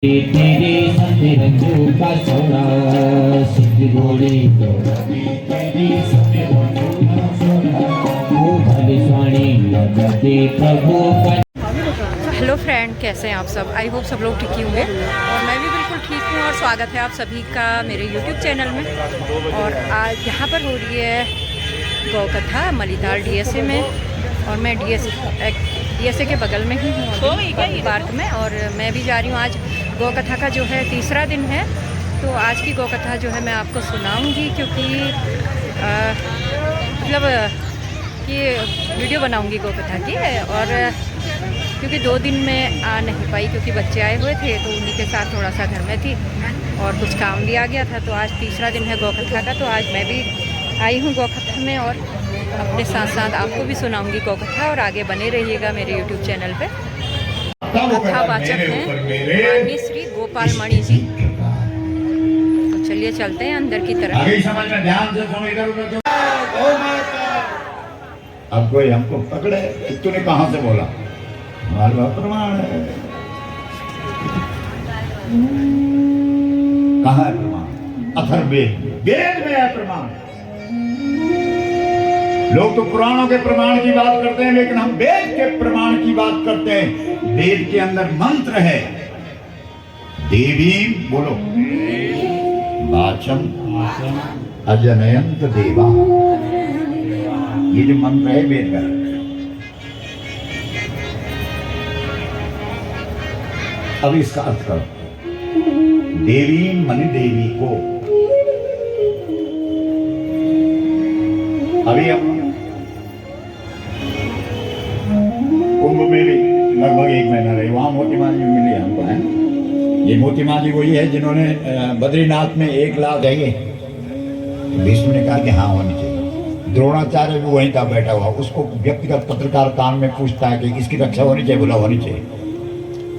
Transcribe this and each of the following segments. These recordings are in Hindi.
तेरे सतरंगों का सोना सिद्ध घोड़े को तेरी सतरंगों का सोना वो भले स्वाणी लगते प्रभु का। हेलो फ्रेंड, कैसे हैं आप सब? आई होप सब लोग ठीक ही होंगे और मैं भी बिल्कुल ठीक हूँ। और स्वागत है आप सभी का मेरे यूट्यूब चैनल में। और आज यहाँ पर हो रही है गौ कथा मलीताल डीएसए में। और मैं डीएसए के बगल में ही हूँ पार्क में। और मैं भी जा रही हूँ। आज गौ कथा का जो है तीसरा दिन है, तो आज की गौ कथा जो है मैं आपको सुनाऊँगी, क्योंकि मतलब ये वीडियो बनाऊँगी गौ कथा की। और क्योंकि 2 दिन में आ नहीं पाई, क्योंकि बच्चे आए हुए थे तो उन्हीं के साथ थोड़ा सा घर में थी और कुछ काम भी आ गया था। तो आज तीसरा दिन है गौ कथा का, तो आज मैं भी आई हूँ गौ कथा में और अपने साथ साथ आपको भी सुनाऊंगी गौ कथा। और आगे बने रहिएगा मेरे यूट्यूब चैनल पे। कथावाचक हैं माननीय श्री गोपाल मणि जी। तो चलिए चलते हैं अंदर की तरफ। अब कोई हमको पकड़े, तूने कहाँ से बोला? हमारा प्रमाण है। कहाँ है प्रमाण? अथर्ववेद में है प्रमाण। लोग तो पुराणों के प्रमाण की बात करते हैं, लेकिन हम वेद के प्रमाण की बात करते हैं। वेद के अंदर मंत्र है, देवी बोलो वाचम अजनयंत देवा। ये जो मंत्र है वेद का, अब इसका अर्थ करो। देवी मनि देवी को अभी हम कुंभ में भी लगभग 1 महीना रहे, वहां मोती माँ जी मिली हमको है। ये मोती माँ जी वही है जिन्होंने बद्रीनाथ में 1 लाख देंगे। भीष्म ने कहा कि हाँ होनी चाहिए। द्रोणाचार्य भी वहीं था बैठा हुआ, उसको व्यक्तिगत पत्रकार कान में पूछता है कि इसकी रक्षा होनी चाहिए, बोला होनी चाहिए।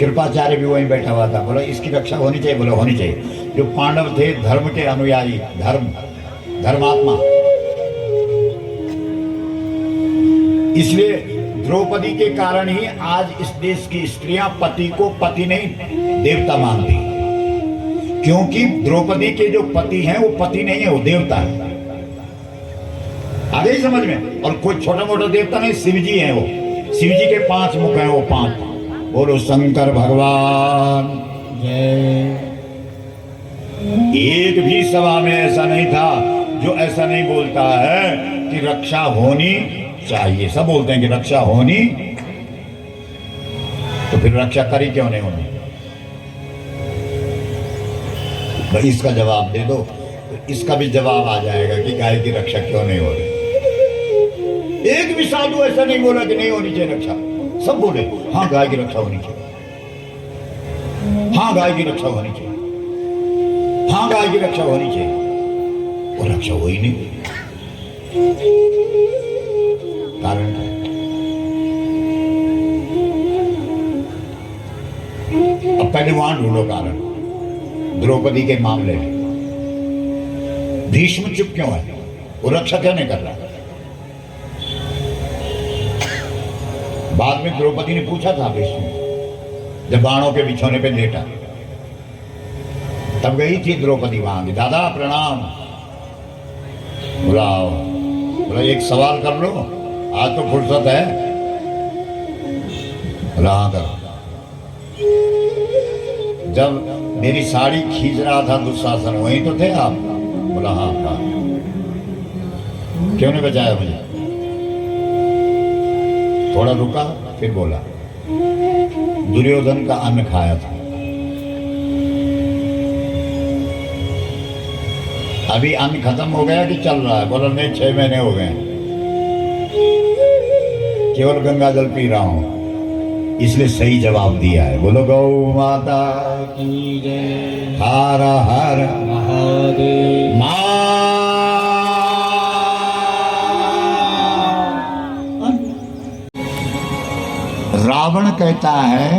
कृपाचार्य भी वहीं बैठा हुआ था, बोला इसकी रक्षा होनी चाहिए, बोला होनी चाहिए। जो पांडव थे धर्म के अनुयायी, धर्मात्मा, इसलिए द्रौपदी के कारण ही आज इस देश की स्त्रियां पति को पति नहीं देवता मानती, क्योंकि द्रौपदी के जो पति हैं वो पति नहीं है, वो देवता है। आगे ही समझ में। और कोई छोटा मोटा देवता नहीं, शिव जी है। वो शिव जी के 5 मुख हैं, वो 5। बोलो शंकर भगवान जय। एक भी सभा में ऐसा नहीं था जो ऐसा नहीं बोलता है कि रक्षा होनी चाहिए। सब बोलते हैं कि रक्षा होनी, तो फिर रक्षा करी क्यों नहीं होनी? भाई इसका जवाब दे दो, तो इसका भी जवाब आ जाएगा कि गाय की रक्षा क्यों नहीं हो रही। एक भी साधु ऐसा नहीं बोला कि नहीं होनी चाहिए रक्षा। सब बोले हाँ गाय की रक्षा होनी चाहिए, हाँ गाय की रक्षा होनी चाहिए, हाँ गाय की रक्षा होनी चाहिए। वो रक्षा हो ही नहीं। कारण अब पहले वहां ढूंढो कारण। द्रौपदी के मामले में भीष्म चुप क्यों है? वो रक्षा क्यों नहीं कर रहा? बाद में द्रौपदी ने पूछा था भीष्म, जब बाणों के बिछौने पे लेटा, तब गई थी द्रौपदी वहां की। दादा प्रणाम। बोला एक सवाल कर लो, आज तो फुर्सत है। रहा कर। जब मेरी साड़ी खींच रहा था दुशासन, वहीं तो थे आप? बोला हाँ था। क्यों नहीं बचाया मुझे? थोड़ा रुका, फिर बोला दुर्योधन का अन्न खाया था। अभी अन्न खत्म हो गया कि चल रहा है? बोला नहीं, 6 महीने हो गए, केवल गंगा जल पी रहा हूं। इसलिए सही जवाब दिया है। बोलो गौ माता की जय। हर हर महादेव। रावण कहता है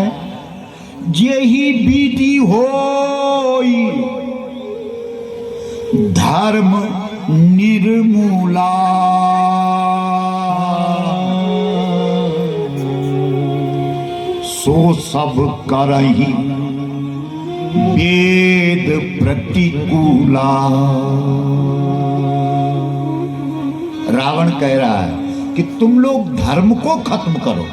जेहि विधि होई धर्म निर्मूला। सो सब करही वेद प्रतिकूला। रावण कह रहा है कि तुम लोग धर्म को खत्म करो,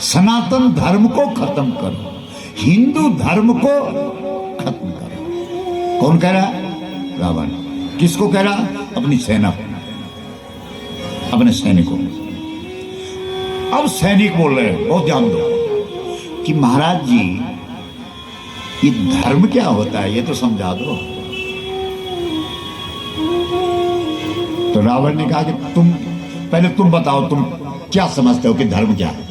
सनातन धर्म को खत्म करो, हिंदू धर्म को खत्म करो। कौन कह रहा है? रावण। किसको कह रहा? अपनी सेना को, अपने सैनिकों। अब सैनिक बोल रहे हैं, बहुत ध्यान दो कि महाराज जी ये धर्म क्या होता है, ये तो समझा दो। तो रावण ने कहा कि पहले तुम बताओ, तुम क्या समझते हो कि धर्म क्या है?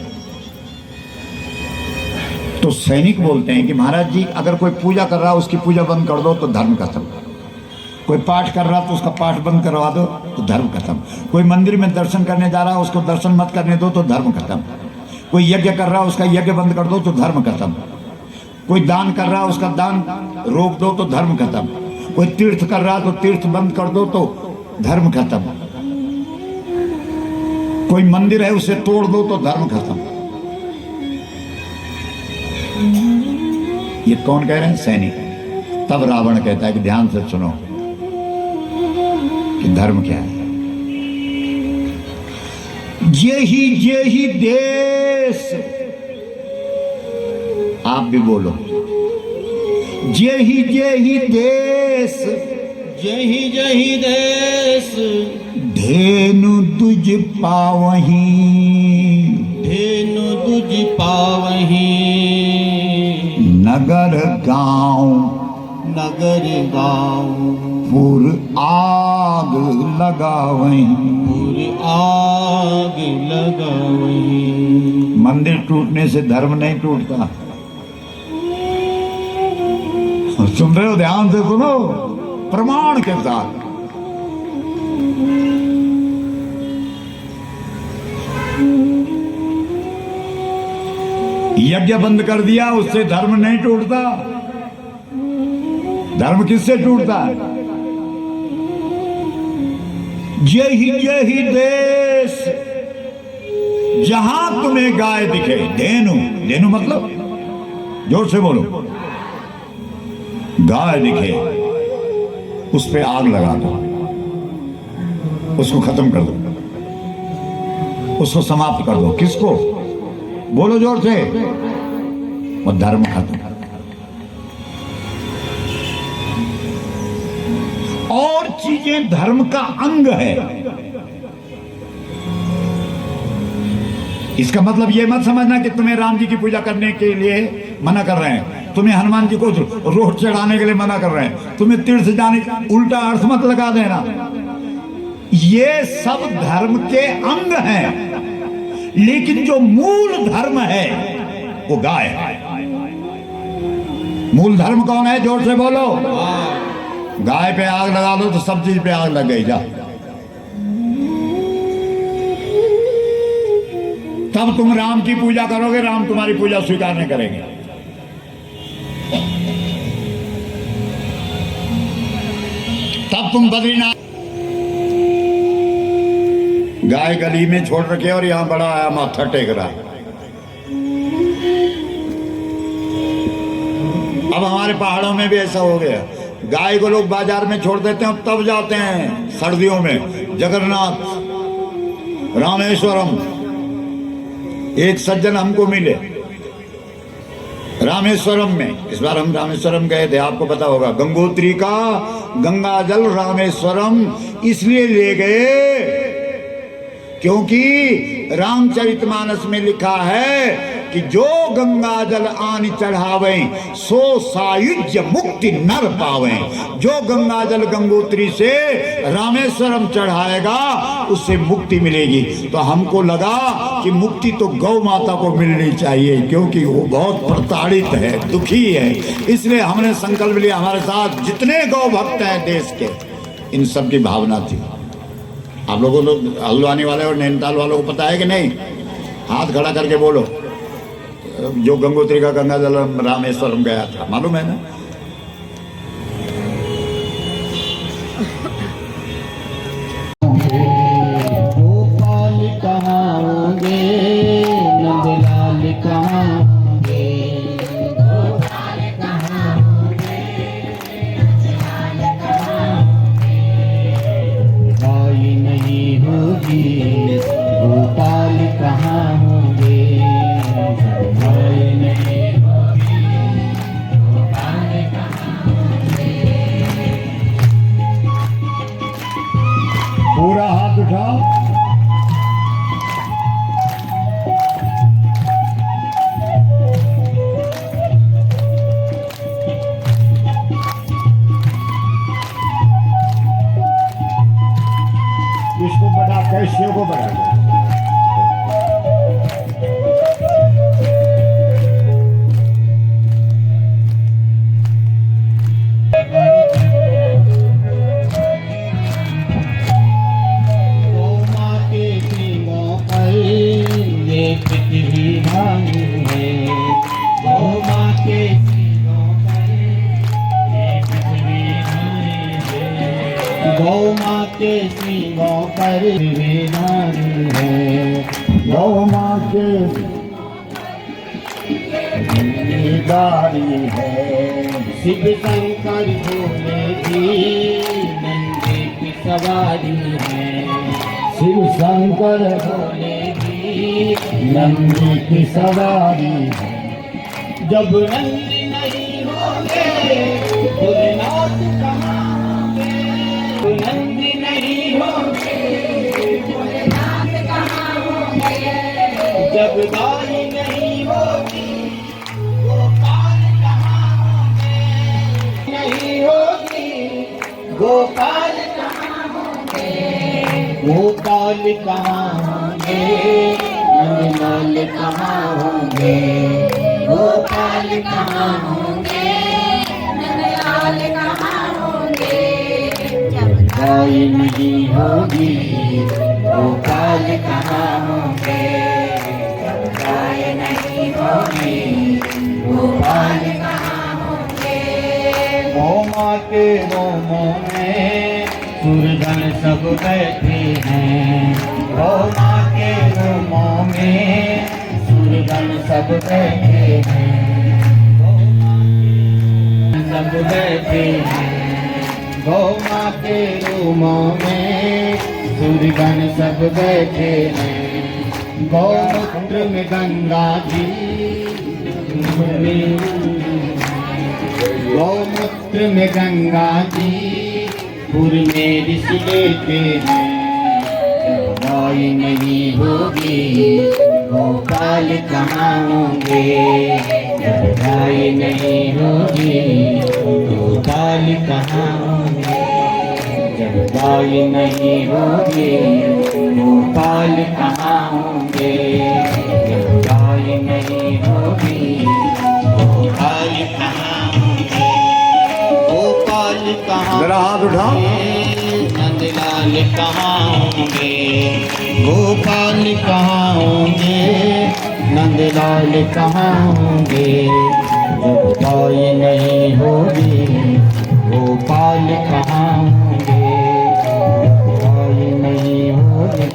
तो सैनिक बोलते हैं कि महाराज जी अगर कोई पूजा कर रहा है उसकी पूजा बंद कर दो तो धर्म खत्म। कोई पाठ कर रहा तो उसका पाठ बंद करवा दो तो धर्म खत्म। कोई मंदिर में दर्शन करने जा रहा है उसको दर्शन मत करने दो तो धर्म खत्म। कोई यज्ञ कर रहा है उसका यज्ञ बंद कर दो तो धर्म खत्म। कोई दान कर रहा है उसका दान रोक दो तो धर्म खत्म। कोई तीर्थ कर रहा है तो तीर्थ बंद कर दो तो धर्म खत्म। कोई मंदिर है उसे तोड़ दो तो धर्म खत्म। ये कौन कह रहे हैं? सैनिक। तब रावण कहता है कि ध्यान से सुनो कि धर्म क्या है। जेहि देश, आप भी बोलो, जेहि देश, जही देश, धेनु तुझ पावहीं, धेनु तुझ पावहीं, नगर गांव, नगर गांव, पुर आग लगावहीं, पुर आग लगावहीं। मंदिर टूटने से धर्म नहीं टूटता। सुन रहे हो? ध्यान से सुनो, प्रमाण के साथ। यज्ञ बंद कर दिया उससे धर्म नहीं टूटता। धर्म किससे टूटता है? जेहि देश, जहां तुम्हें गाय दिखे, धेनु, धेनु मतलब जोर से बोलो, गाय दिखे उस पे आग लगा दो, उसको खत्म कर दो, उसको समाप्त कर दो। किसको? बोलो जोर से। वो धर्म खत्म। और चीजें धर्म का अंग है। इसका मतलब ये मत समझना कि तुम्हें राम जी की पूजा करने के लिए मना कर रहे हैं, तुम्हें हनुमान जी को रोट चढ़ाने के लिए मना कर रहे हैं, तुम्हें तीर्थ जाने, उल्टा अर्थ मत लगा देना। ये सब धर्म के अंग हैं, लेकिन जो मूल धर्म है वो गाय है। मूल धर्म कौन है? जोर से बोलो। गाय पे आग लगा दो तो सब चीज पे आग लग गई। जा, तब तुम राम की पूजा करोगे, राम तुम्हारी पूजा स्वीकार नहीं करेंगे। तब तुम बद्रीनाथ, गाय गली में छोड़ रखे और यहां बड़ा आया माथा टेक रहा है। अब हमारे पहाड़ों में भी ऐसा हो गया, गाय को लोग बाजार में छोड़ देते हैं, तब जाते हैं सर्दियों में जगन्नाथ, रामेश्वरम। एक सज्जन हमको मिले रामेश्वरम में। इस बार हम रामेश्वरम गए थे, आपको पता होगा। गंगोत्री का गंगा जल रामेश्वरम इसलिए ले गए क्योंकि रामचरितमानस में लिखा है कि जो गंगा जल आन चढ़ावे सो सायुज्य मुक्ति नर पावे। जो गंगा जल गंगोत्री से रामेश्वरम चढ़ाएगा उससे मुक्ति मिलेगी। तो हमको लगा कि मुक्ति तो गौ माता को मिलनी चाहिए, क्योंकि वो बहुत प्रताड़ित है, दुखी है। इसलिए हमने संकल्प लिया, हमारे साथ जितने गौ भक्त हैं देश के, इन सब की भावना थी। आप लोगों को हल्द्वानी वाले और नैनीताल वालों को पता है कि नहीं? हाथ खड़ा करके बोलो। जो गंगोत्री का गंगा जल रामेश्वरम गया था, मालूम है ना? गोपाल कहाँ होंगे, नंदलाल कहाँ होंगे, गोपाल कहाँ बच्चों को पढ़ा दो। गौ माँ के सींगों पर ये पृथ्वी भानी है। गौ माँ के सींगों पर ये पृथ्वी भानी है। गौ माँ के सींगों पर पृथ्वी भानी है। गौ माँ के जिम्मेदारी है। शिव शंकर भोले की नंदी की सवारी है। शिव शंकर भोले की नंदी की सवारी है। जब नंदी नहीं होंगे भोलेनाथ कहाँ होंगे। नंदी नहीं होंगे भोलेनाथ कहाँ होंगे। जब गाय नहीं होगी गोपाल कहाँ होंगे। नहीं होगी गोपाल कहाँ होंगे। गोपाल कहाँ होंगे नंदलाल कहाँ होंगे। गोपाल कहाँ होंगे नंदलाल कहाँ होंगे। जब गाय नहीं होगी गोपाल कहाँ होंगे। जब गाय नहीं होगी गोपाल कहाँ होंगे। गौ माँ के रोमों में सूरधन सब बैठे हैं। गौ माँ के रोमों में सूरधन सब बैठे हैं। गौ माँ के सब बैठे हैं। गौ माँ के रोमों में सूरधन सब बैठे हैं। गौमूत्र में गंगा जी गौमूत्र में गंगा जी पुर में ऋषि लेते हैं। जब गाय नहीं होगी गोपाल कहाँ होंगे। जब गाय नहीं होगी गोपाल कहाँ होंगे। जब गाय नहीं होगी गोपाल कहाँ होंगे। जब गाय नहीं होगी गोपाल कहाँ होंगे। गोपाल कहाँ जरा हाथ उठाओ। नंदलाल कहाँ होंगे। गोपाल कहाँ होंगे नंदलाल कहाँ होंगे। जब गाय नहीं होगी गोपाल कहाँ होंगे। जब गाय नहीं होगी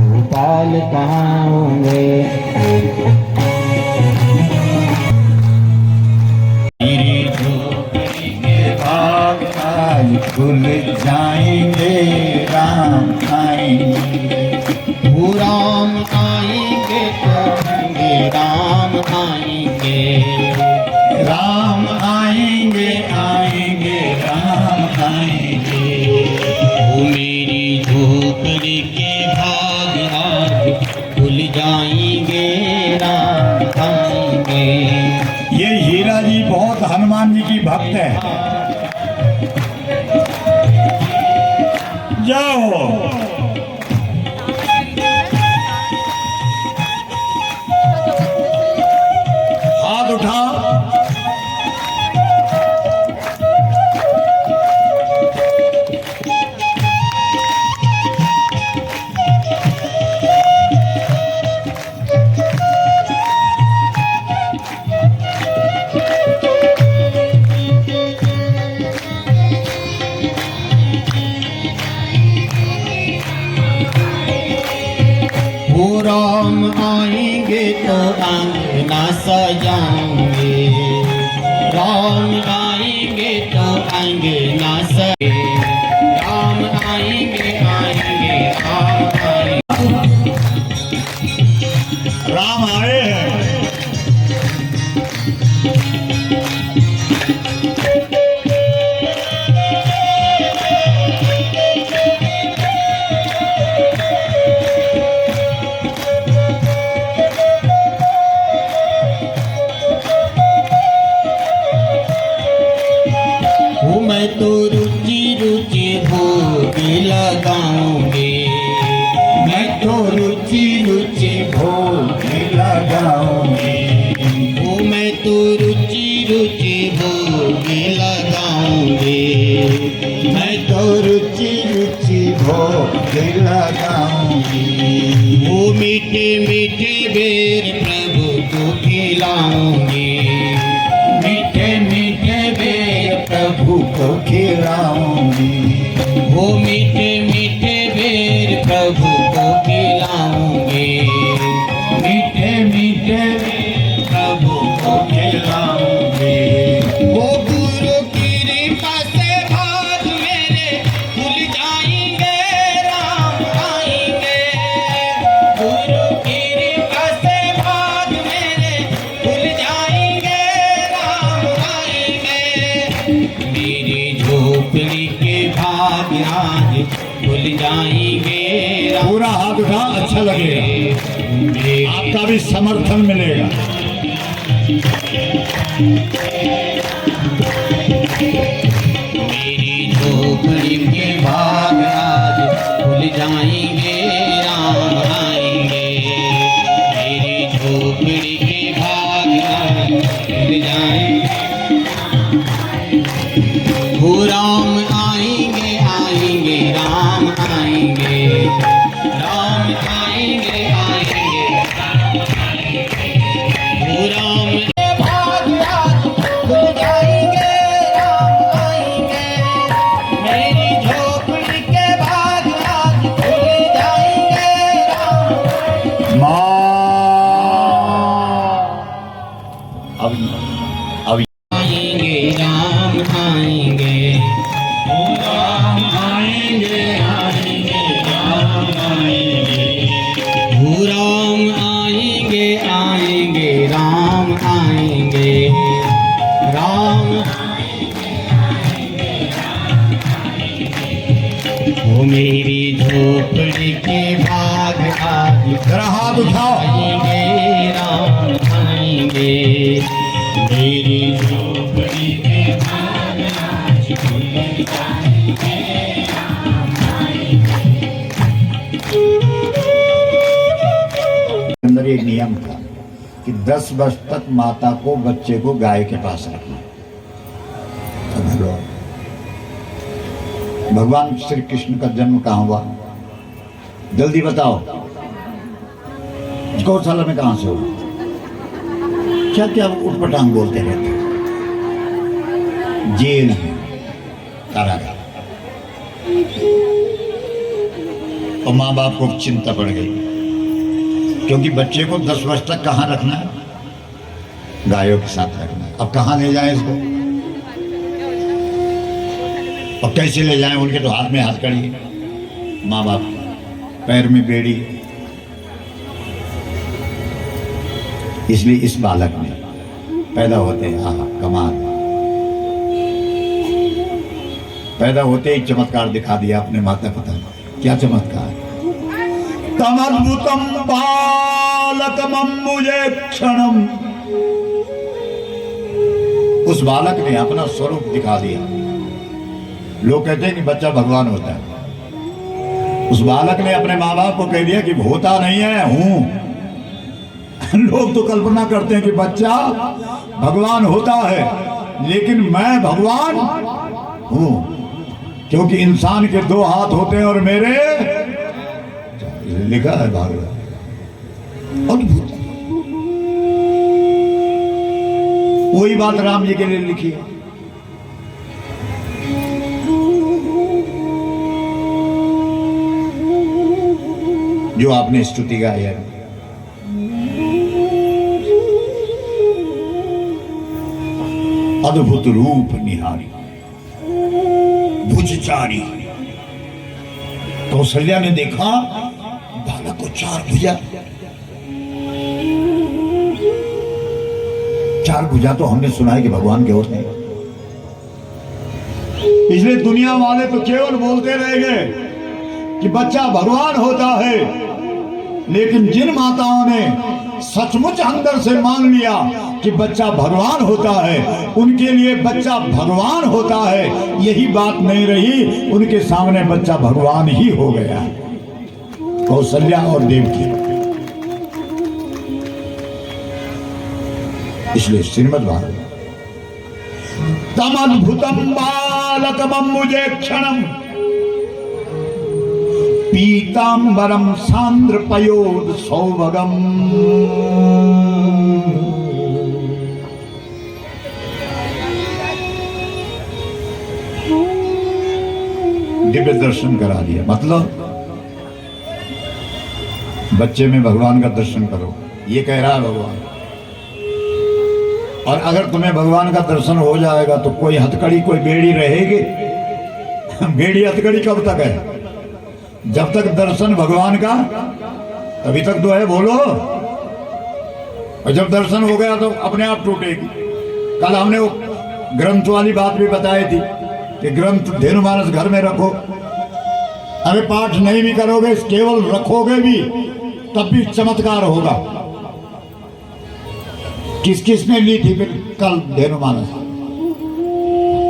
गोपाल कहाँ होंगे। मेरी झोपड़ी के भाग आज खुल जाएंगे। राम आएंगे। वो राम आएंगे तो आएंगे। राम आएंगे। राम आएंगे आएंगे राम आएंगे। वो मेरी झोपड़ी के भाग आज खुल जाएंगे। राम आएंगे। ये हीरा जी बहुत हनुमान जी की भक्त है। जाओ हाथ उठाओ। वो राम आएंगे तो अंगना सजाएंगे। राम आएंगे तो अंगना राम आएंगे आएंगे राम आएंगे। राम आए हैं। मैं तो रुचि रुचि भोग लगाऊंगे। लगाऊंगी, मैं तो रुचि रुचि भोग लगाऊंगी। वो मीठे मीठे बेर प्रभु को खिलाऊंगी, मीठे मीठे बेर प्रभु को खिलाऊंगी। वो मीठे मीठे बेर प्रभु को खिलाऊंगी, मीठे मीठे बेर प्रभु को खिलाऊंगी। वो गुरु की कृपा से भाग मेरे खुल जाएंगे, राम आएंगे। गुरु की कृपा से भाग मेरे खुल जाएंगे, राम आएंगे। मेरी झोपड़ी के भाग आज खुल जाएंगे, राम पूरा हाथ उठा, अच्छा लगेगा, आपका भी समर्थन मिलेगा। मेरी झोपड़ी के भाग आज खुल जाएंगे, राम आएंगे। मेरी झोपड़ी के भाग आज खुल जाएंगे। वो राम आएंगे आएंगे, राम आएंगे, राम आएंगे आएंगे। वो राम भाग आज खुल जाएंगे, राम आएंगे। मेरी झोपड़ी के भाग आज खुल जाएंगे, राम माँ अब आएंगे, राम आएंगे। ओ राम आएंगे आएंगे, राम आएंगे। ओ राम आएंगे आएंगे, राम आएंगे, राम। वो मेरी झोपड़ी के भाग आज जरा हाथ उठाओ। आएंगे, राम आएंगे। मेरी झोपड़ी के भाग आज खुल जाएंगे, राम आएंगे। अंदर एक नियम था कि 10 वर्ष तक माता को बच्चे को गाय के पास रखना। तो भगवान श्री कृष्ण का जन्म कहाँ हुआ? जल्दी बताओ, गौशाला में कहां से हुआ? क्या क्या उटपटांग बोलते रहते? जेल में, कारागार। और माँ बाप को चिंता पड़ गई, क्योंकि बच्चे को 10 वर्ष तक कहाँ रखना है? गायों के साथ रखना है। अब कहाँ ले जाएं इसको? और कैसे ले जाएं? उनके तो हाथ में हाथ कड़ी है, माँ बाप पैर में बेड़ी। इसलिए इस बालक ने पैदा होते हैं, हाँ कमाल, पैदा होते ही चमत्कार दिखा दिया अपने माता पिता ने। क्या चमत्कार? तमद्भुतम बालकमं मुझे क्षणम। उस बालक ने अपना स्वरूप दिखा दिया। लोग कहते हैं कि बच्चा भगवान होता है, उस बालक ने अपने माँ बाप को कह दिया कि होता नहीं है, हूं। लोग तो कल्पना करते हैं कि बच्चा भगवान होता है, लेकिन मैं भगवान हूं, क्योंकि इंसान के 2 हाथ होते हैं और मेरे, लिखा है भागवत। अद्भुत। वही बात राम जी के लिए लिखी है। जो आपने स्तुति गाई है, अद्भुत रूप निहारी भुजचारी। कौशल्या ने देखा बालक को 4 भुजा। 4 भुजा तो हमने सुना है कि भगवान के होते हैं। इसलिए दुनिया वाले तो केवल बोलते रह गए कि बच्चा भगवान होता है, लेकिन जिन माताओं ने सचमुच अंदर से मान लिया कि बच्चा भगवान होता है, उनके लिए बच्चा भगवान होता है, यही बात नहीं रही, उनके सामने बच्चा भगवान ही हो गया। कौशल्या और देवकी। इसलिए श्रीमद् भागवत तमद्भुतं बालकमम्बुजे क्षणं पीतांबरं सांद्रपयोद सौभगम्। दिव्य दर्शन करा दिया, मतलब बच्चे में भगवान का दर्शन करो, ये कह रहा है भगवान। और अगर तुम्हें भगवान का दर्शन हो जाएगा तो कोई हथकड़ी, कोई बेड़ी रहेगी? बेड़ी हथकड़ी कब तक है? जब तक दर्शन भगवान का, तभी तक तो है, बोलो। और जब दर्शन हो गया तो अपने आप टूटेगी। कल हमने वो ग्रंथ वाली बात भी बताई थी कि ग्रंथ धेनुमानस घर में रखो। अरे पाठ नहीं भी करोगे, केवल रखोगे भी, तब भी चमत्कार होगा। किस किस ने ली थी फिर कल धेनुमानस?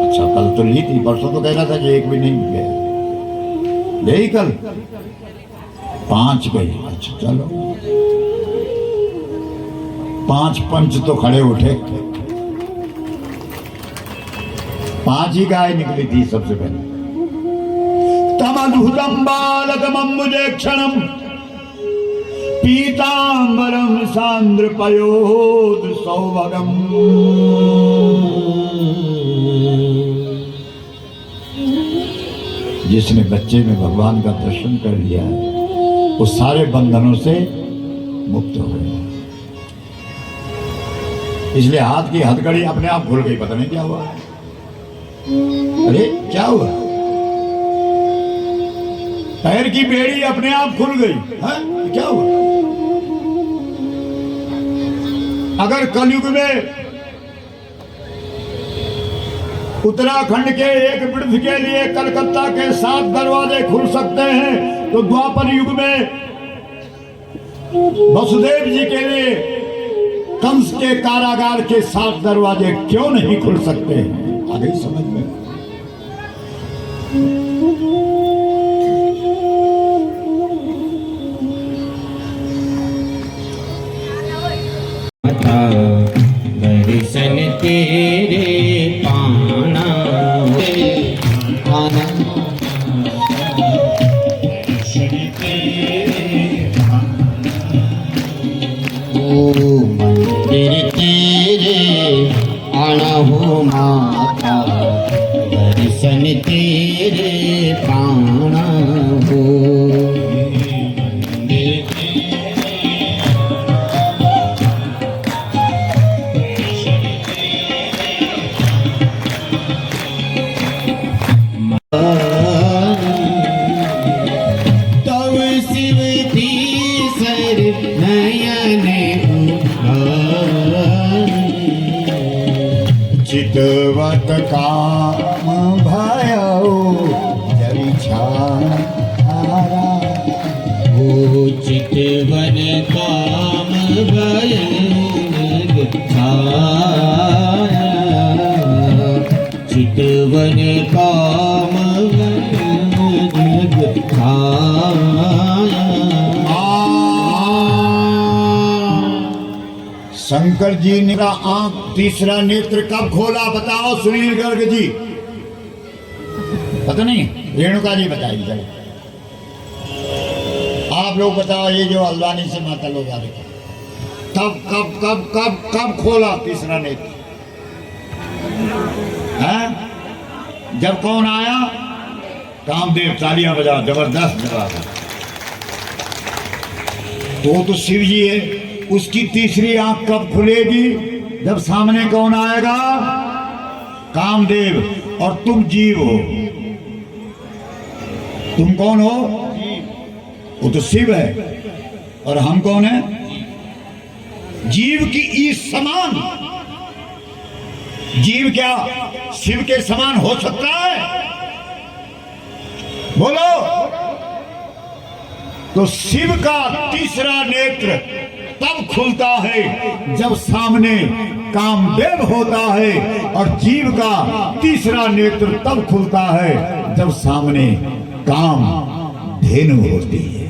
अच्छा, कल तो ली थी, परसों तो कह रहा था कि एक भी नहीं गया। यही कल 5 गई। अच्छा चलो, 5 पंच तो खड़े उठे, 5 ही गाय निकली थी सबसे पहले। तमद्भुतं बालकमम्बुजे क्षणं पीतांबरं सांद्रपयोद सौभगम्। जिसने बच्चे में भगवान का दर्शन कर लिया है वो सारे बंधनों से मुक्त हो गए। इसलिए हाथ की हथकड़ी अपने आप खुल गई। पता नहीं क्या हुआ। अरे क्या हुआ? पैर की बेड़ी अपने आप खुल गई। हाँ? क्या हुआ? अगर कलयुग में उत्तराखंड के एक वृद्ध के लिए कलकत्ता के 7 दरवाजे खुल सकते हैं, तो द्वापर युग में वसुदेव जी के लिए कंस के कारागार के 7 दरवाजे क्यों नहीं खुल सकते हैं? आ गई समझ में? दर्शन तेरे पाना आना, दर्शन तेरे ओ मंदिर तेरे आना हो माता, दर्शन तेरे पाना हो। चितवत काम भयो जरि छारा, ओ चितवन काम भयो छाया, चितवन काम भयो छाया। शंकर जी ने आंख तीसरा नेत्र कब खोला? बताओ सुनील गर्ग जी। पता नहीं, रेणुका जी बताएगी। चलो आप लोग बताओ, ये जो हल्द्वानी से माता लोग आ रहे, कब कब कब कब कब खोला तीसरा नेत्र? हैं? जब कौन आया? कामदेव। तालियां बजाओ, जबरदस्त जवाब। तो शिव जी है। उसकी तीसरी आंख कब खुलेगी? जब सामने कौन आएगा? कामदेव। और तुम जीव हो। तुम कौन हो? वो तो शिव है। और हम कौन है? जीव की ईश समान। जीव क्या शिव के समान हो सकता है? बोलो। तो शिव का तीसरा नेत्र तब खुलता है जब सामने कामदेव होता है, और जीव का तीसरा नेत्र तब खुलता है जब सामने काम धेनु होती है।